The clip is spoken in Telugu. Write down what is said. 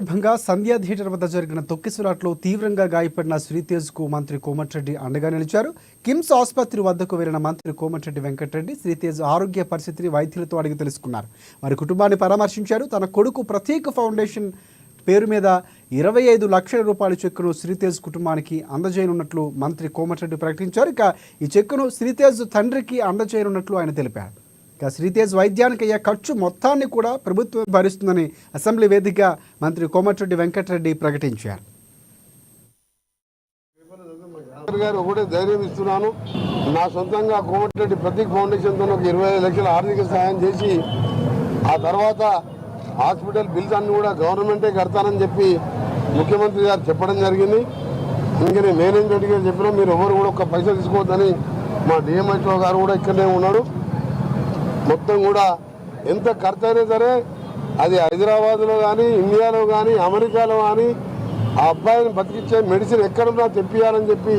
సందర్భంగా సంధ్యా థియేటర్ వద్ద జరిగిన తొక్కిసలాట్లో తీవ్రంగా గాయపడిన శ్రీతేజ్ కు మంత్రి కోమటిరెడ్డి అండగా నిలిచారు. కిమ్స్ ఆసుపత్రి వద్దకు వెళ్లిన మంత్రి కోమటిరెడ్డి వెంకటరెడ్డి శ్రీతేజ్ ఆరోగ్య పరిస్థితిని వైద్యులతో అడిగి తెలుసుకున్నారు. వారి కుటుంబాన్ని పరామర్శించారు. తన కొడుకు ప్రతీక్ ఫౌండేషన్ పేరు మీద 25 లక్షల రూపాయల చెక్కును శ్రీతేజ్ కుటుంబానికి అందజేయనున్నట్లు మంత్రి కోమటిరెడ్డి ప్రకటించారు. ఇక ఈ చెక్కును శ్రీతేజ్ తండ్రికి అందజేయనున్నట్లు ఆయన తెలిపారు. ఇక శ్రీతేజ్ వైద్యానికి అయ్యే ఖర్చు మొత్తాన్ని కూడా ప్రభుత్వం భరిస్తుందని అసెంబ్లీ వేదికగా మంత్రి కోమటిరెడ్డి వెంకటరెడ్డి ప్రకటించారు. ఒకటే ధైర్యం ఇస్తున్నాను. నా సొంతంగా కోమటిరెడ్డి ప్రతీక్ ఫౌండేషన్తో ఒక 25 లక్షల ఆర్థిక సహాయం చేసి ఆ తర్వాత హాస్పిటల్ బిల్స్ అన్ని కూడా గవర్నమెంటే కడతానని చెప్పి ముఖ్యమంత్రి గారు చెప్పడం జరిగింది. అందుకని నేనేం గట్టిగా చెప్పినా మీరు ఎవరు కూడా ఒక్క పైసలు తీసుకోవద్దని మా డిఎంహెచ్ఓ గారు కూడా ఇక్కడనే ఉన్నాడు. మొత్తం కూడా ఎంత ఖర్చు అయినా సరే అది హైదరాబాద్లో కానీ ఇండియాలో కానీ అమెరికాలో కానీ ఆ అబ్బాయిని బతికించే మెడిసిన్ ఎక్కడున్నా తెప్పియాలని చెప్పి